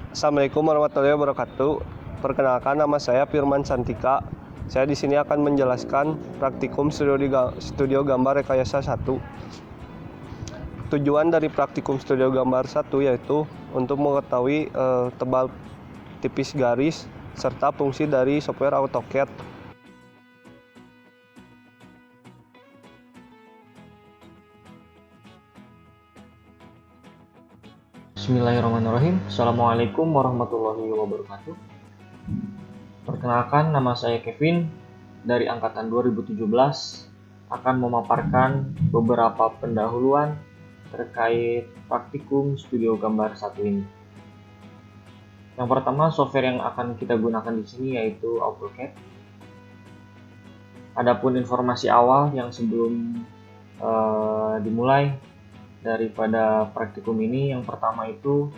Assalamualaikum warahmatullahi wabarakatuh. Perkenalkan, nama saya Firman Santika. Saya di sini akan menjelaskan praktikum studio gambar rekayasa 1. Tujuan dari praktikum studio gambar 1 yaitu untuk mengetahui tebal tipis garis serta fungsi dari software AutoCAD. Bismillahirrahmanirrahim. Assalamualaikum warahmatullahi wabarakatuh. Perkenalkan, nama saya Kevin dari angkatan 2017 akan memaparkan beberapa pendahuluan terkait praktikum studio gambar 1 ini. Yang pertama, software yang akan kita gunakan di sini yaitu AutoCAD. Adapun informasi awal yang sebelum dimulai daripada praktikum ini, yang pertama itu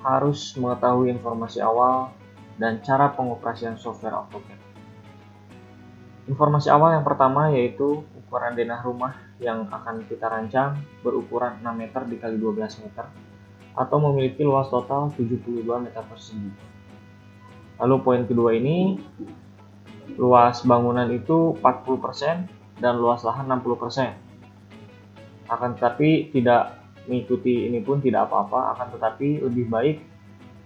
harus mengetahui informasi awal dan cara pengoperasian software AutoCAD. Informasi awal yang pertama yaitu ukuran denah rumah yang akan kita rancang berukuran 6 meter dikali 12 meter atau memiliki luas total 72 meter persegi. Lalu poin kedua ini, luas bangunan itu 40% dan luas lahan 60%. Akan tetapi tidak mengikuti ini pun tidak apa-apa, akan tetapi lebih baik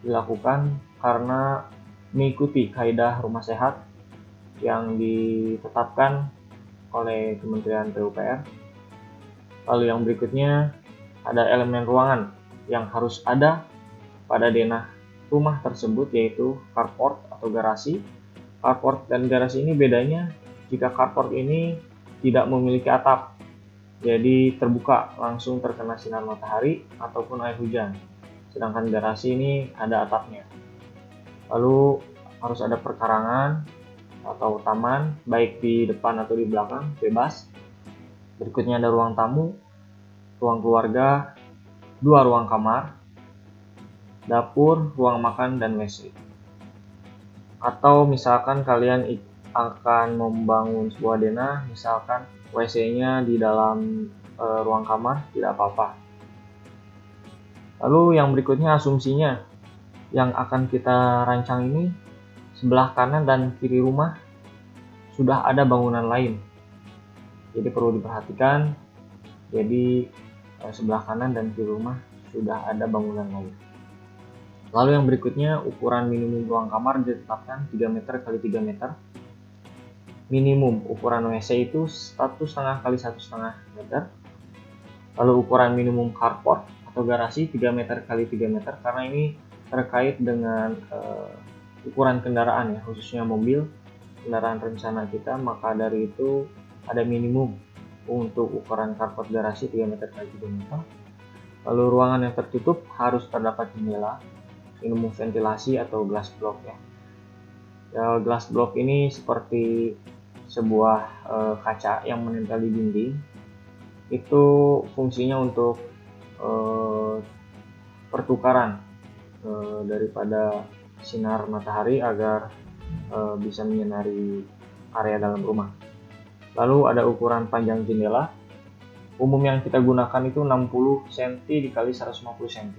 dilakukan karena mengikuti kaidah rumah sehat yang ditetapkan oleh Kementerian PUPR. Lalu yang berikutnya ada elemen ruangan yang harus ada pada denah rumah tersebut, yaitu carport atau garasi. Carport dan garasi ini bedanya jika carport ini tidak memiliki atap, jadi terbuka langsung terkena sinar matahari ataupun air hujan. Sedangkan garasi ini ada atapnya. Lalu harus ada perkarangan atau taman, baik di depan atau di belakang, bebas. Berikutnya ada ruang tamu, ruang keluarga, 2 ruang kamar, dapur, ruang makan, dan WC. Atau misalkan kalian akan membangun sebuah denah, misalkan WC-nya di dalam ruang kamar, tidak apa-apa. Lalu yang berikutnya asumsinya, yang akan kita rancang ini sebelah kanan dan kiri rumah sudah ada bangunan lain. Jadi perlu diperhatikan, jadi sebelah kanan dan kiri rumah sudah ada bangunan lain. Lalu yang berikutnya, ukuran minimum ruang kamar ditetapkan 3 meter x 3 meter. Minimum ukuran WC itu 1,5 x 1,5 meter. Lalu ukuran minimum carport atau garasi 3 meter x 3 meter, karena ini terkait dengan ukuran kendaraan ya, khususnya mobil, kendaraan rencana kita, maka dari itu ada minimum untuk ukuran carport garasi 3 meter x 3 meter. Lalu ruangan yang tertutup harus terdapat jendela, minimum ventilasi atau glass block ya. Glass block ini seperti sebuah kaca yang menempel di dinding. Itu fungsinya untuk pertukaran daripada sinar matahari agar bisa menyinari area dalam rumah. Lalu ada ukuran panjang jendela. Umum yang kita gunakan itu 60 cm dikali 150 cm.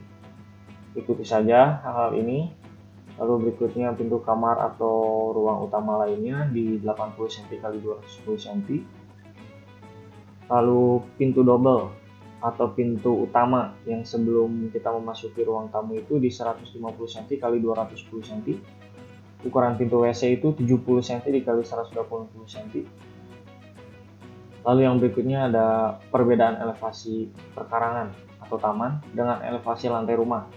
Ikuti saja hal ini. Lalu berikutnya pintu kamar atau ruang utama lainnya di 80 cm x 210 cm. Lalu pintu double atau pintu utama yang sebelum kita memasuki ruang tamu itu di 150 cm x 210 cm. Ukuran pintu WC itu 70 cm dikali 180 cm. Lalu yang berikutnya ada perbedaan elevasi perkarangan atau taman dengan elevasi lantai rumah.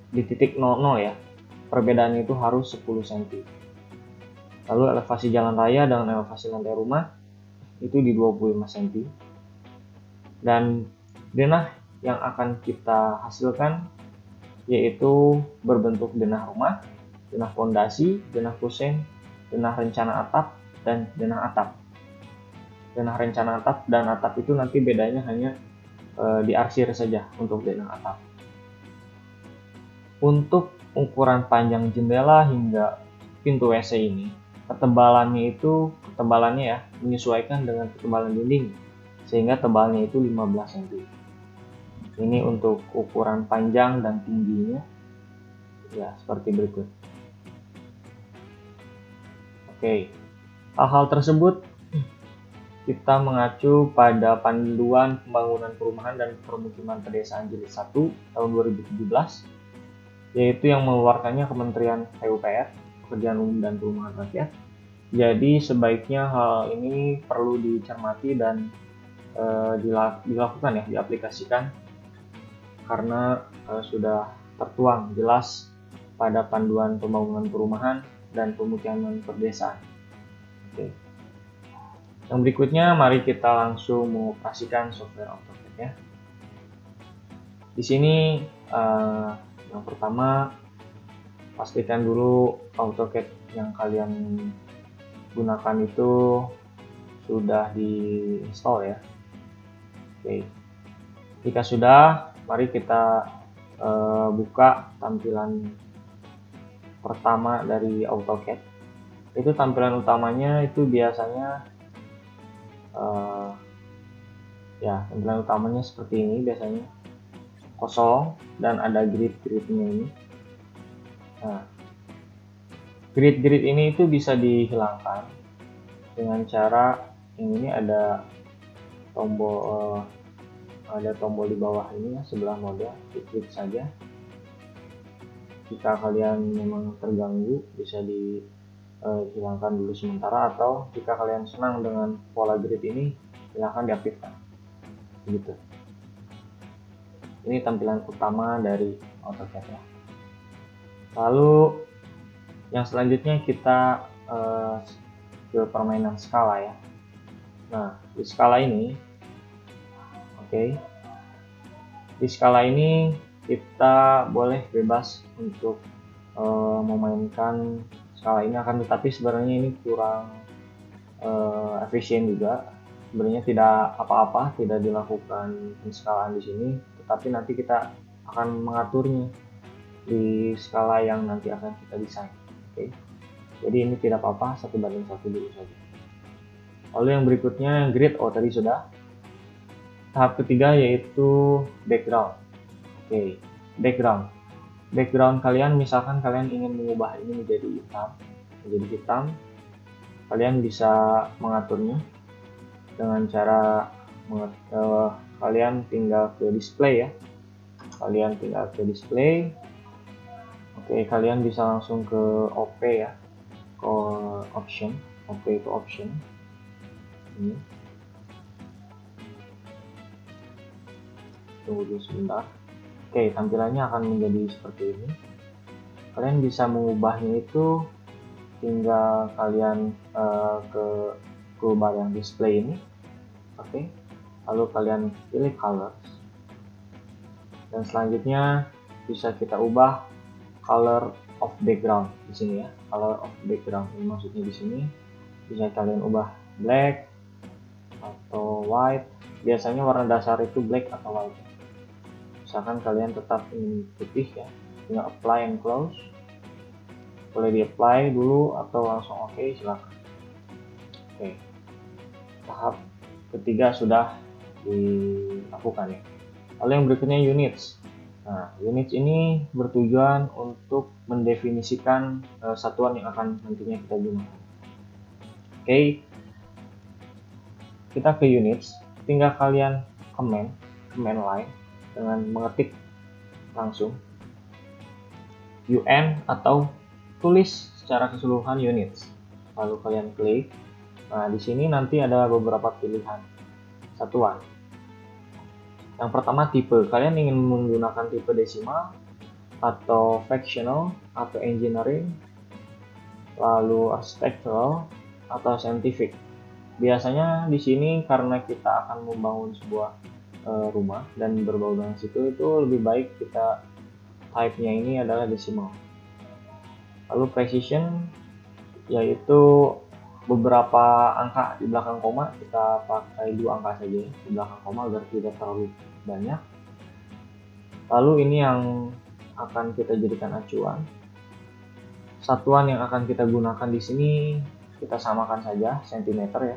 Di titik 00 ya, perbedaannya itu harus 10 cm. Lalu elevasi jalan raya dengan elevasi lantai rumah itu di 25 cm. Dan denah yang akan kita hasilkan yaitu berbentuk denah rumah, denah fondasi, denah kusen, denah rencana atap, dan denah atap. Denah rencana atap dan atap itu nanti bedanya hanya diarsir saja untuk denah atap. Untuk ukuran panjang jendela hingga pintu WC ini, ketebalannya ya menyesuaikan dengan ketebalan dinding, sehingga tebalnya itu 15 cm. Ini untuk ukuran panjang dan tingginya. ya seperti berikut. Oke, hal-hal tersebut kita mengacu pada Panduan Pembangunan Perumahan dan Permukiman Pedesaan Jilid 1 tahun 2017, yaitu yang mengeluarkannya Kementerian PUPR, Pekerjaan Umum dan Perumahan Rakyat. Jadi sebaiknya hal ini perlu dicermati dan dilakukan ya, diaplikasikan, karena sudah tertuang jelas pada Panduan Pembangunan Perumahan dan Pemukiman Pedesaan. Oke. Yang berikutnya, mari kita langsung mengoperasikan software AutoCAD ya. Di sini yang pertama, pastikan dulu AutoCAD yang kalian gunakan itu sudah diinstal ya. Oke. Jika sudah, mari kita buka tampilan pertama dari AutoCAD. Itu tampilan utamanya itu biasanya tampilan utamanya seperti ini, biasanya kosong dan ada grid-gridnya ini. Nah, grid-grid ini itu bisa dihilangkan dengan cara yang ini ada tombol di bawah ini ya, sebelah model, klik saja. Jika kalian memang terganggu, bisa dihilangkan dulu sementara, atau jika kalian senang dengan pola grid ini, silahkan diaktifkan. Begitu. Ini tampilan utama dari AutoCAD ya. Lalu yang selanjutnya kita ke permainan skala ya. Nah, di skala ini, di skala ini kita boleh bebas untuk memainkan skala ini, akan tetapi sebenarnya ini kurang efisien juga. Sebenarnya tidak apa-apa, tidak dilakukan penskalaan di sini, tetapi nanti kita akan mengaturnya di skala yang nanti akan kita desain. Oke. Jadi ini tidak apa-apa, 1:1 dulu saja. Lalu yang berikutnya grid, tadi sudah. Tahap ketiga yaitu background. Oke, background. Background kalian, misalkan kalian ingin mengubah ini menjadi hitam, kalian bisa mengaturnya dengan cara kalian tinggal ke display ya. Oke, kalian bisa langsung ke OP ya, ke option. Ini. Tunggu dulu sebentar. Oke, tampilannya akan menjadi seperti ini. Kalian bisa mengubahnya itu tinggal kalian ke toolbar yang display ini. Oke. Lalu kalian pilih colors. Dan selanjutnya bisa kita ubah color of background di sini ya. Color of background ini maksudnya di sini bisa kalian ubah black atau white. Biasanya warna dasar itu black atau white. Misalkan kalian tetap ingin putih ya, tinggal apply and close. Boleh di apply dulu atau langsung oke, silakan. Oke. Tahap ketiga sudah dilakukan ya. Lalu yang berikutnya units. Nah, units ini bertujuan untuk mendefinisikan satuan yang akan nantinya kita gunakan. Oke. Kita ke units, tinggal kalian command line dengan mengetik langsung UN atau tulis secara keseluruhan units. Lalu kalian klik. Nah, di sini nanti ada beberapa pilihan satuan. Yang pertama tipe. Kalian ingin menggunakan tipe desimal atau fractional atau engineering, lalu architectural atau scientific. Biasanya di sini karena kita akan membangun sebuah rumah dan berbau dengan situ, itu lebih baik kita type-nya ini adalah desimal. Lalu precision, yaitu beberapa angka di belakang koma, kita pakai 2 angka saja di belakang koma agar tidak terlalu banyak. Lalu ini yang akan kita jadikan acuan. Satuan yang akan kita gunakan di sini kita samakan saja cm ya.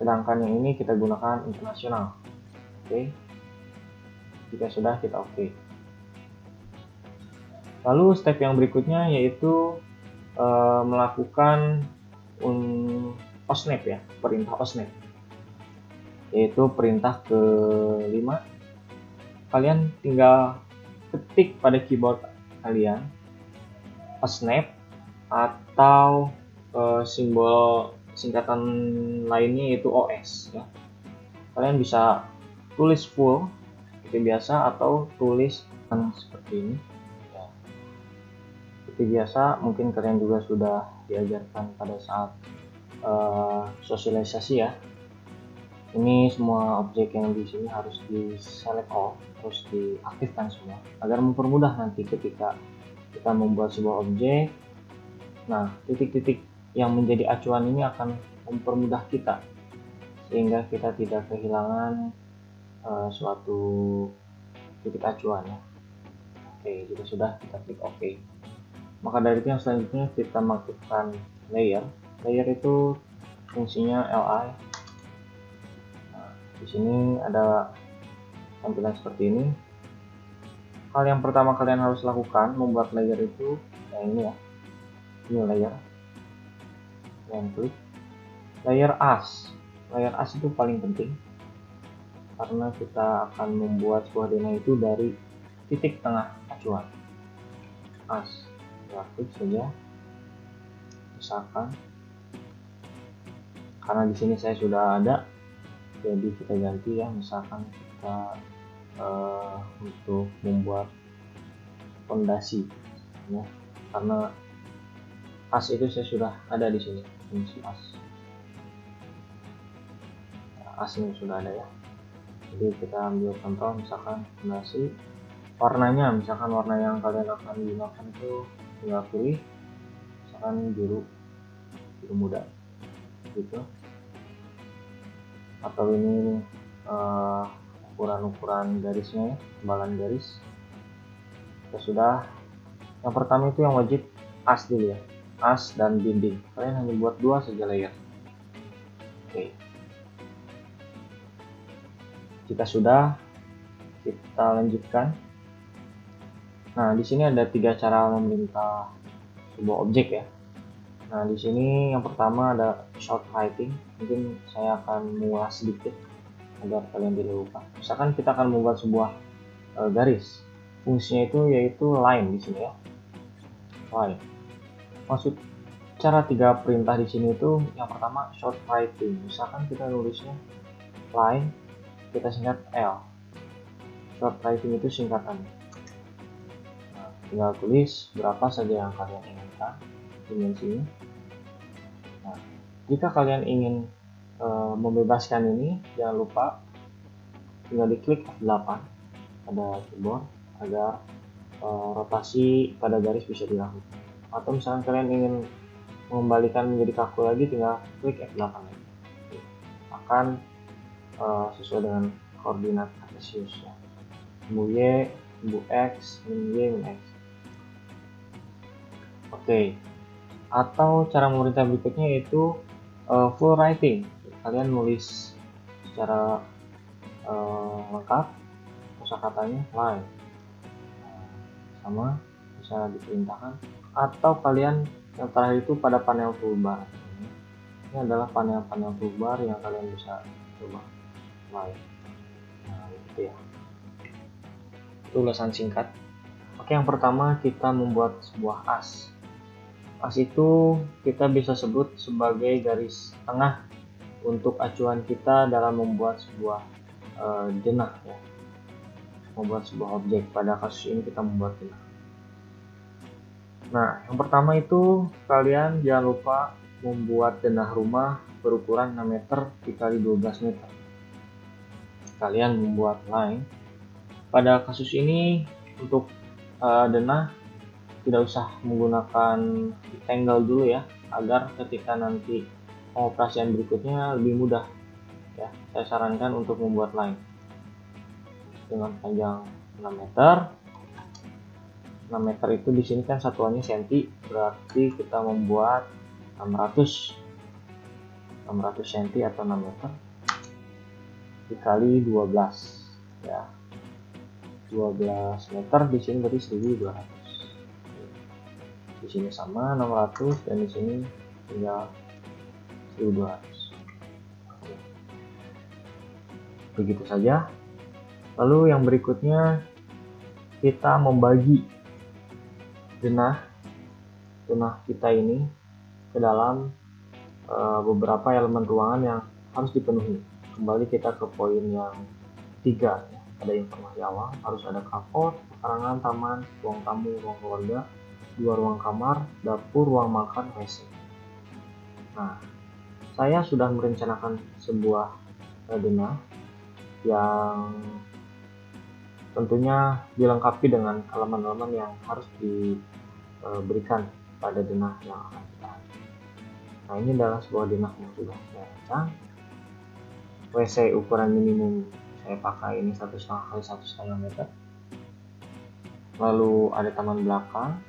Sedangkan yang ini kita gunakan internasional. Oke. Jika sudah, kita oke. Lalu step yang berikutnya yaitu melakukan OSNAP ya, perintah OSNAP, yaitu perintah kelima. Kalian tinggal ketik pada keyboard kalian OSNAP atau simbol singkatan lainnya yaitu OS ya. Kalian bisa tulis full seperti biasa atau tulis seperti ini ya. Seperti biasa, mungkin kalian juga sudah diajarkan pada saat sosialisasi ya. Ini semua objek yang di sini harus di select all, harus diaktifkan semua agar mempermudah nanti ketika kita membuat sebuah objek. Nah, titik-titik yang menjadi acuan ini akan mempermudah kita sehingga kita tidak kehilangan suatu titik acuan ya. Oke, jika sudah kita klik OK. Maka dari itu yang selanjutnya kita mengaktifkan layer. Layer itu fungsinya li. Nah, di sini ada tampilan seperti ini. Hal yang pertama kalian harus lakukan membuat layer itu yang ini ya. New layer. Dan klik layer as. Layer as itu paling penting karena kita akan membuat sebuah denah itu dari titik tengah acuan. As. Ya, klik saja. Misalkan karena di sini saya sudah ada, jadi kita ganti ya. Misalkan kita untuk membuat fondasi ya, karena as itu saya sudah ada di sini, fungsi as. As ini sudah ada ya. Jadi kita ambil contoh misalkan fondasi, warnanya misalkan warna yang kalian akan gunakan itu tinggal pilih, misalkan biru muda gitu, atau ini ukuran garisnya, tebalan garis. Ya sudah, yang pertama itu yang wajib as dulu ya, as dan dinding. Kalian hanya buat dua saja layer. Oke. Jika sudah, kita lanjutkan. Nah, di sini ada 3 cara memerintah sebuah objek ya. Nah, di sini yang pertama ada short writing. Mungkin saya akan mengulas sedikit agar kalian tidak lupa. Misalkan kita akan membuat sebuah garis. Fungsinya itu yaitu line di sini ya. Line. Maksud cara 3 perintah di sini itu yang pertama short writing. Misalkan kita nulisnya line, kita singkat L. Short writing itu singkatannya. Nah, tinggal tulis berapa saja yang kalian inginkan dimensinya. Nah, jika kalian ingin membebaskan ini, jangan lupa tinggal diklik F8 pada keyboard agar rotasi pada garis bisa dilakukan. Atau misalnya kalian ingin mengembalikan menjadi kaku lagi, tinggal klik F8 lagi. Akan sesuai dengan koordinat kartesius ya. Mu y, mu x, min y, min x. Oke. Atau cara memerintah berikutnya yaitu full writing. Kalian nulis secara lengkap kosakatanya line. Sama bisa diperintahkan. Atau kalian yang terakhir itu pada panel toolbar. Ini adalah panel-panel toolbar yang kalian bisa coba line. Nah, gitu ya. Itu ulasan singkat. Oke, yang pertama kita membuat sebuah as. As itu kita bisa sebut sebagai garis tengah untuk acuan kita dalam membuat sebuah denah ya. Membuat sebuah objek. Pada kasus ini kita membuat denah. Nah, yang pertama itu kalian jangan lupa membuat denah rumah berukuran 6 meter dikali 12 meter. Kalian membuat line. Pada kasus ini untuk denah tidak usah menggunakan rectangle dulu ya, agar ketika nanti pengoperasian berikutnya lebih mudah ya. Saya sarankan untuk membuat line dengan panjang 6 meter. 6 meter itu di sini kan satuannya senti, berarti kita membuat 600 cm atau 6 meter dikali 12 ya. 12 meter di sini berarti 1200. Di sini sama 600 dan di sini tinggal 1200. Oke. Begitu saja. Lalu yang berikutnya kita membagi denah kita ini ke dalam beberapa elemen ruangan yang harus dipenuhi. Kembali kita ke poin yang 3 ya. Ada informasi awal, harus ada carport, pekarangan, taman, ruang tamu, ruang keluarga, 2 ruang kamar, dapur, ruang makan, WC. Nah, saya sudah merencanakan sebuah denah yang tentunya dilengkapi dengan elemen-elemen yang harus diberikan pada denah yang akan kita ambil. Nah, ini adalah sebuah denah yang sudah saya rancang. WC ukuran minimum saya pakai ini 1,5 kali 1,5 meter. Lalu ada taman belakang,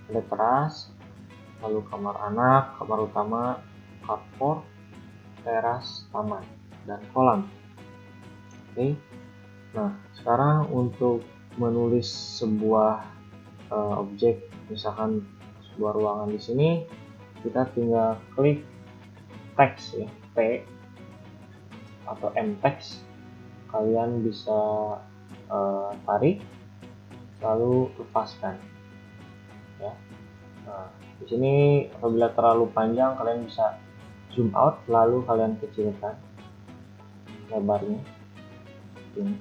ada teras, lalu kamar anak, kamar utama, carport, teras, taman, dan kolam. Oke. Nah, sekarang untuk menulis sebuah objek, misalkan sebuah ruangan di sini, kita tinggal klik teks ya, T atau M teks. Kalian bisa tarik lalu lepaskan ya. Nah, di sini apabila terlalu panjang kalian bisa zoom out lalu kalian kecilkan lebarnya ini.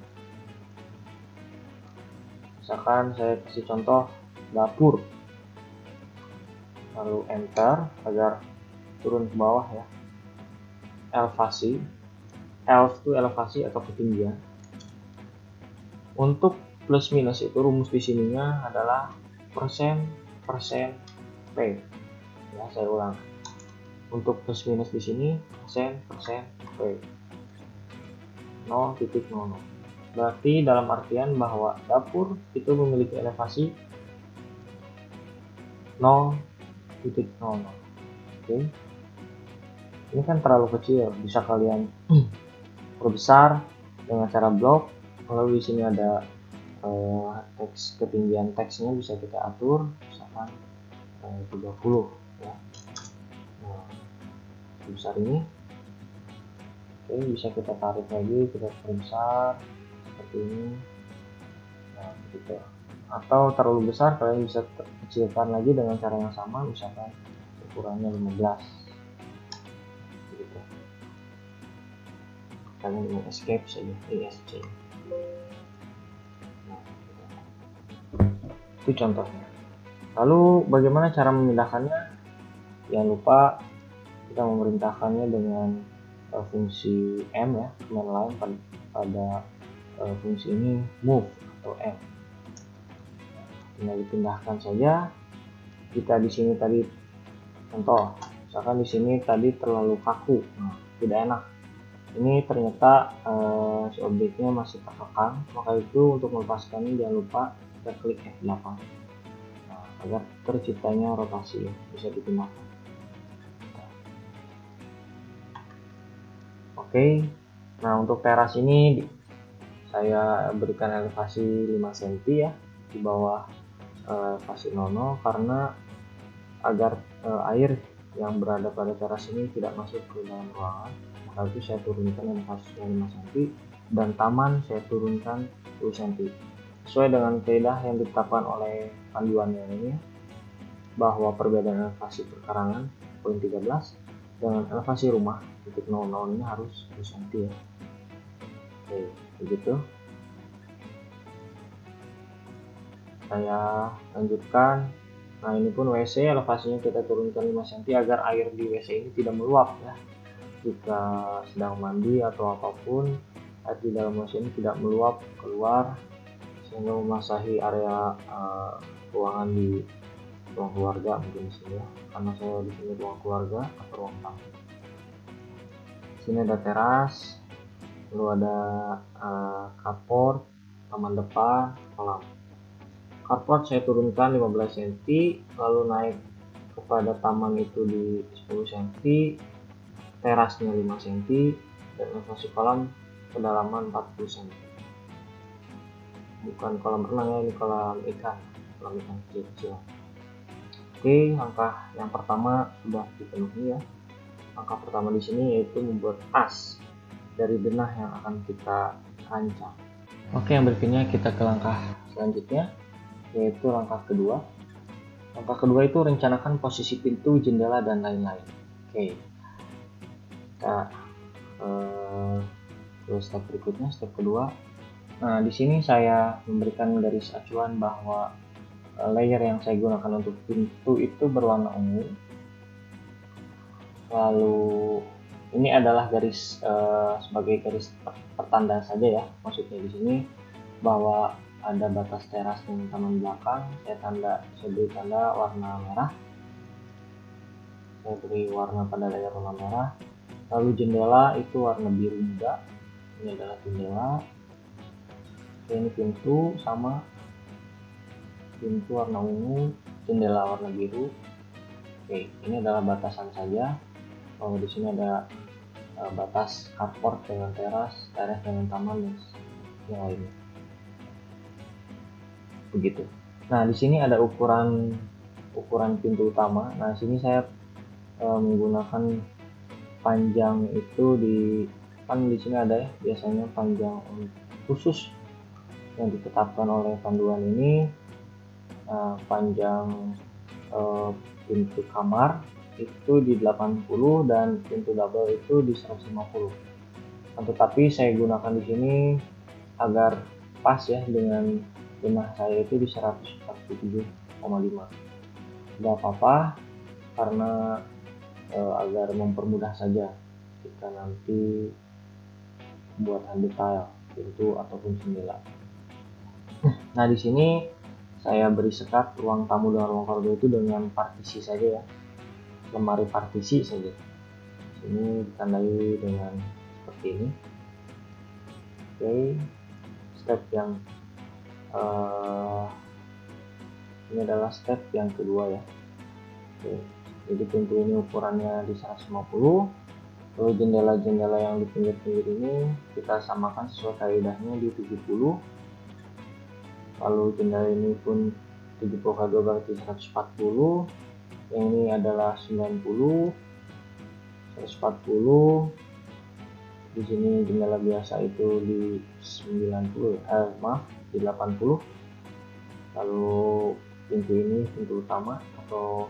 Misalkan saya kasih contoh dapur, lalu enter agar turun ke bawah ya. Elevasi, itu elevasi atau ketinggian. Untuk plus minus itu rumus di sininya adalah persen P ya. Saya ulang, untuk plus minus di sini persen P 0,00. Berarti dalam artian bahwa dapur itu memiliki elevasi 0,00. Oke. Ini kan terlalu kecil, bisa kalian perbesar dengan cara blok. Lalu di sini ada teks, ketinggian teksnya bisa kita atur, misalkan 30 ya. Nah, sebesar ini. Oke, bisa kita tarik lagi, kita perbesar seperti ini. Nah, begitu. Atau terlalu besar, kalian bisa kecilkan lagi dengan cara yang sama, misalkan ukurannya 15. Begitu. Kalian dengan escape saja, ESC. Nah, gitu. Itu contohnya. Lalu bagaimana cara memindahkannya? Jangan lupa kita memerintahkannya dengan fungsi M ya, command line pada fungsi ini move atau M. Tinggal dipindahkan saja. Kita di sini tadi contoh, misalkan di sini tadi terlalu kaku, nah, tidak enak. Ini ternyata si objeknya masih terkekang, maka itu untuk melepaskannya jangan lupa kita klik F8 agar terciptanya rotasi ya, bisa dipindahkan. Oke, nah untuk teras ini saya berikan elevasi 5 cm ya di bawah elevasi 00 karena agar air yang berada pada teras ini tidak masuk ke dalam ruangan, maka itu saya turunkan elevasinya 5 cm dan taman saya turunkan 10 cm sesuai dengan kaidah yang ditetapkan oleh panduannya ini bahwa perbedaan elevasi perkarangan poin 13 dengan elevasi rumah titik 00 ini harus 10 cm ya. Oke, begitu. Saya lanjutkan. Nah, ini pun WC elevasinya kita turunkan 5 cm agar air di WC ini tidak meluap ya. Jika sedang mandi atau apapun, air di dalam WC ini tidak meluap keluar sehingga membasahi area ruangan di ruang keluarga mungkin di sini ya. Karena saya di sini ruang keluarga atau ruang tamu. Sini ada teras, lalu ada carport, taman depan, kolam. Carport saya turunkan 15 cm, lalu naik kepada taman itu di 10 cm, terasnya 5 cm, dan elevasi kolam kedalaman 40 cm. Bukan kolam renang ya, ini kolam ikan kecil-kecil. Oke, langkah yang pertama sudah dipenuhi ya. Langkah pertama di sini yaitu membuat as dari denah yang akan kita rancang. Oke, yang berikutnya kita ke langkah selanjutnya, yaitu langkah kedua. Langkah kedua itu rencanakan posisi pintu, jendela, dan lain-lain. Oke, kita ke step berikutnya, step kedua. Nah, di sini saya memberikan garis acuan bahwa layer yang saya gunakan untuk pintu itu berwarna ungu. Lalu ini adalah garis sebagai garis pertanda saja ya. Maksudnya di sini bahwa ada batas teras dan taman belakang. Saya beri tanda warna merah. Saya beri warna pada layer warna merah. Lalu jendela itu warna biru muda. Ini adalah jendela. Ini pintu sama pintu warna ungu, jendela warna biru. Oke, ini adalah batasan saja. Bahwa di sini ada batas carport dengan teras dengan taman dan yang lainnya. Begitu. Nah, di sini ada ukuran pintu utama. Nah, sini saya menggunakan panjang itu di sini ada ya biasanya panjang khusus yang ditetapkan oleh panduan ini. Panjang pintu kamar itu di 80 dan pintu double itu di 150. Tetapi saya gunakan di sini agar pas ya dengan denah saya itu di 147,5. Tidak apa-apa karena agar mempermudah saja jika nanti pembuatan detail pintu ataupun jendela. Nah, di sini saya beri sekat ruang tamu dan ruang koridor itu dengan partisi saja ya, lemari partisi saja. Ini ditandai dengan seperti ini. Oke, step yang ini adalah step yang kedua ya. Oke, jadi pintu ini ukurannya di 150. Lalu jendela-jendela yang di pinggir-pinggir ini kita samakan sesuai kaidahnya di 70. Lalu jendela ini pun 70 kali 2 berarti 140. Yang ini adalah 90, 140. Di sini jendela biasa itu di 90, di 80. Lalu pintu ini pintu utama atau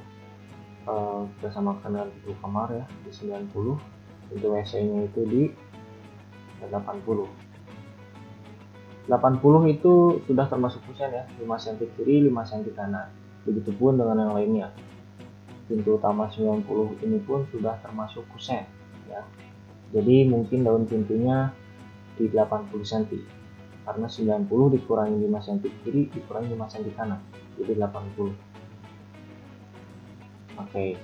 kita samakan dengan pintu kamar ya di 90. Pintu WC-nya itu di 80. 80 itu sudah termasuk kusen ya, 5 cm kiri, 5 cm kanan. Begitupun dengan yang lainnya. Pintu utama 90 ini pun sudah termasuk kusen ya. Jadi mungkin daun pintunya di 80 cm. Karena 90 dikurangi 5 cm kiri, dikurangi 5 cm kanan. Jadi 80. Oke.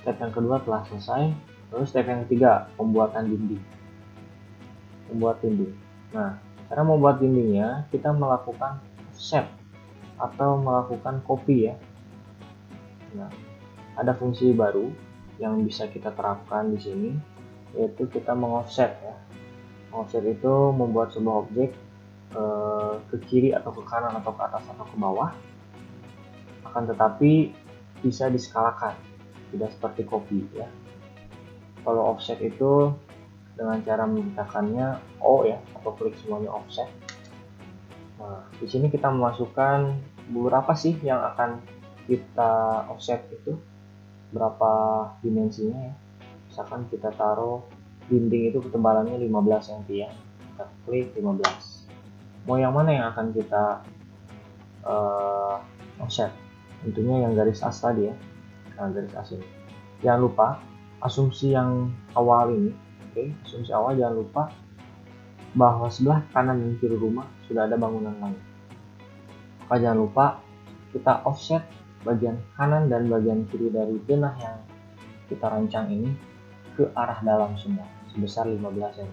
Step yang kedua telah selesai. Lalu step yang ketiga, pembuatan dinding. Membuat dinding. Nah, cara membuat dindingnya kita melakukan offset atau melakukan copy ya. Nah, ada fungsi baru yang bisa kita terapkan di sini, yaitu kita mengoffset ya. Offset itu membuat sebuah objek ke kiri atau ke kanan atau ke atas atau ke bawah. Akan tetapi bisa diskalakan, tidak seperti copy ya. Kalau offset itu dengan cara memindahkannya O ya, atau klik semuanya offset. Nah, di sini kita memasukkan beberapa sih yang akan kita offset itu, berapa dimensinya ya. Misalkan kita taruh dinding itu ketebalannya 15 cm ya, kita klik 15. Mau yang mana yang akan kita offset? Tentunya yang garis as tadi ya. Nah, garis as ini. Jangan lupa asumsi yang awal ini. Oke, asumsi awal jangan lupa bahwa sebelah kanan dan kiri rumah sudah ada bangunan lain. Maka jangan lupa kita offset bagian kanan dan bagian kiri dari denah yang kita rancang ini ke arah dalam semua sebesar 15 cm.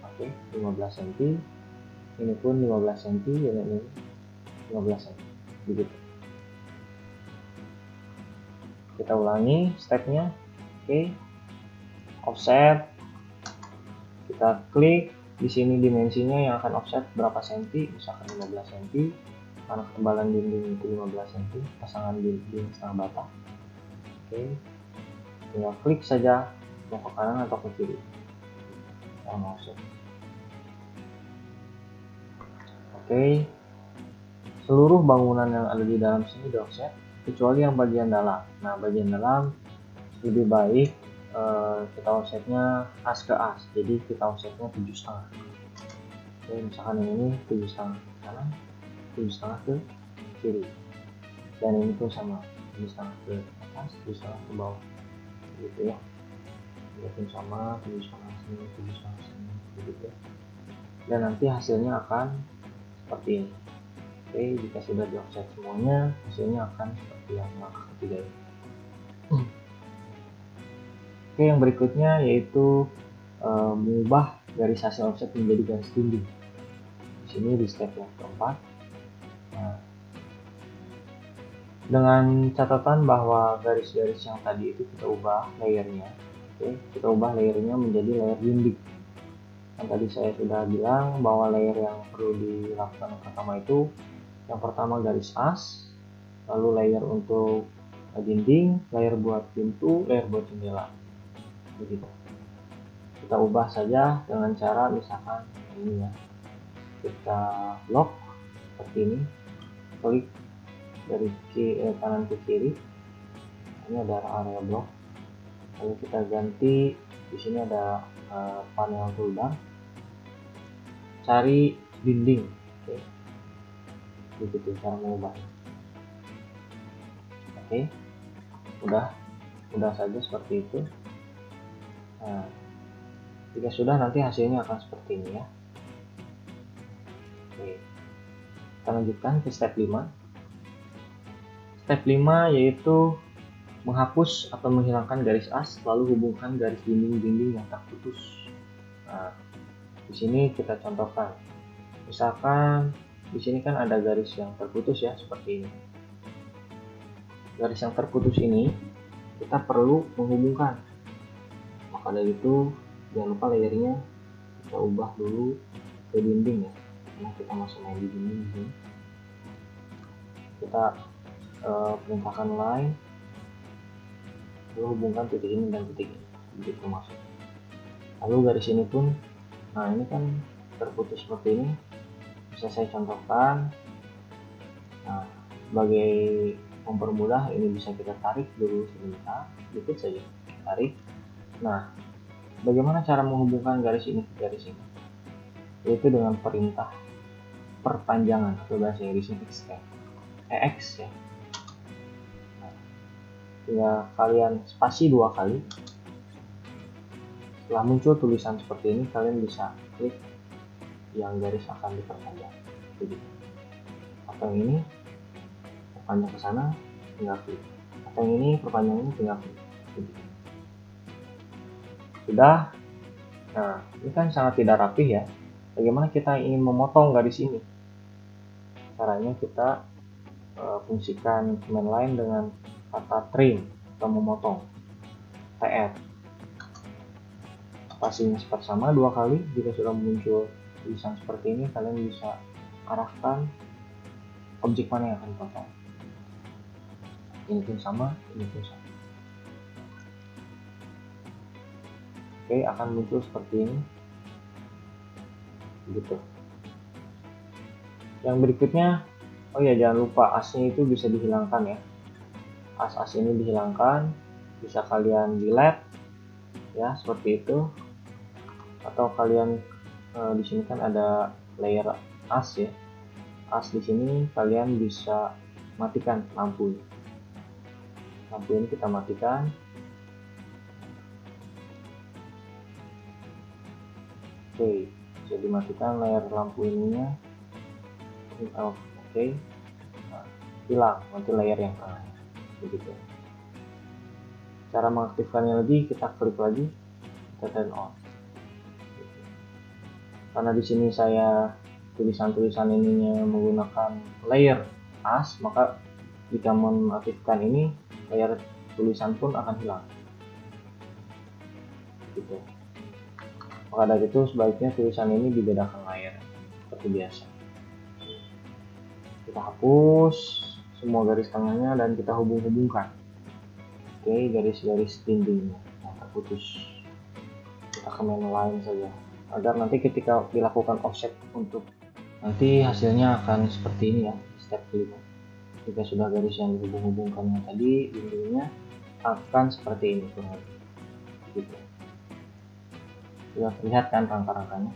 Oke, 15 cm. Ini pun 15 cm dan ini 15 cm. Begitu. Kita ulangi stepnya. Oke. Offset. Kita klik di sini dimensinya yang akan offset berapa senti, misalkan 15 cm. karena ketebalan dinding itu 15 cm, pasangan dinding setengah bata. Oke, tinggal klik saja mau ke kanan atau ke kiri yang masuk. Oke, seluruh bangunan yang ada di dalam sini di offset kecuali yang bagian dalam. Nah, bagian dalam lebih baik kita offsetnya as ke as, jadi kita offsetnya 7,5. Oke, misalkan ini 7,5 ke kanan, 7,5 ke kiri, dan ini pun sama, 7,5 ke atas, 7,5 ke bawah, gitu ya. Ini pun sama, 7,5 sini, 7,5 sini, gitu ya. Dan nanti hasilnya akan seperti ini. Oke, jika sudah di offset semuanya, hasilnya akan seperti yang langkah ketiga ini. Oke, yang berikutnya yaitu mengubah garis hasil offset menjadi garis dinding. Di sini di step yang keempat. Nah, dengan catatan bahwa garis-garis yang tadi itu kita ubah layernya. Oke, kita ubah layernya menjadi layer dinding. Yang tadi saya sudah bilang bahwa layer yang perlu dilakukan pertama itu, yang pertama garis as, lalu layer untuk dinding, layer buat pintu, layer buat jendela. Begitu. Kita ubah saja dengan cara misalkan ini ya, kita lock seperti ini, klik dari kanan ke kiri, ini ada area block, lalu kita ganti di sini ada panel toolbar, cari dinding. Oke, begitu cara mengubah. Oke, mudah saja seperti itu. Nah, jika sudah, nanti hasilnya akan seperti ini ya. Oke, kita lanjutkan ke step 5. Step 5 yaitu menghapus atau menghilangkan garis as, lalu hubungkan garis dinding-dinding yang terputus. Nah, di sini kita contohkan. Misalkan di sini kan ada garis yang terputus ya, seperti ini. Garis yang terputus ini kita perlu menghubungkan. Maka dari itu jangan lupa layernya kita ubah dulu ke dinding ya, karena kita masih main di dinding. Kita perintahkan line, lalu hubungkan titik ini dan titik ini, begitu masuk. Lalu garis ini pun, nah ini kan terputus seperti ini, bisa saya contohkan. Nah, sebagai mempermudah ini bisa kita tarik dulu sebentar, sedikit saja tarik. Nah, bagaimana cara menghubungkan garis ini ke garis ini? Yaitu dengan perintah perpanjangan atau bahasa Inggrisnya extend, EX ya. Nah, tinggal kalian spasi 2 kali. Setelah muncul tulisan seperti ini, kalian bisa klik yang garis akan diperpanjang. Begitu. Atau yang ini perpanjang ke sana, tinggal klik. Atau yang ini perpanjang ini, tinggal klik. Begitu. Sudah. Nah, ini kan sangat tidak rapih ya. Bagaimana kita ingin memotong garis ini? Caranya kita fungsikan command line dengan kata trim atau memotong, TR. Spasinya sama 2 kali. Jika sudah muncul tulisan seperti ini, kalian bisa arahkan objek mana yang akan dipotong. Ini pun sama, ini pun sama. Oke, akan muncul seperti ini. Begitu. Yang berikutnya, oh ya jangan lupa asnya itu bisa dihilangkan ya. As ini dihilangkan, bisa kalian delete ya, seperti itu. Atau kalian di sini kan ada layer as ya. As di sini kalian bisa matikan lampu. Lampu ini kita matikan. Oke, bisa dimatikan layar lampu ininya. Oke, nah, hilang nanti layar yang tengahnya. Begitu. Cara mengaktifkannya lagi, kita klik lagi, kita turn on. Karena di sini saya tulisan-tulisan ininya menggunakan layer as, maka jika mengaktifkan ini, layar tulisan pun akan hilang. Gitu. Maka dari itu sebaiknya tulisan ini dibedakan layar seperti biasa. Kita hapus semua garis tengahnya dan kita hubung-hubungkan. Oke, garis-garis dindingnya yang terputus kita ke menu lain saja, agar nanti ketika dilakukan offset untuk nanti hasilnya akan seperti ini ya. Step kelima, jika sudah garis yang dihubung-hubungkannya tadi, dindingnya akan seperti ini kurang lebih gitu. Sudah terlihat kan rangka-rangkanya.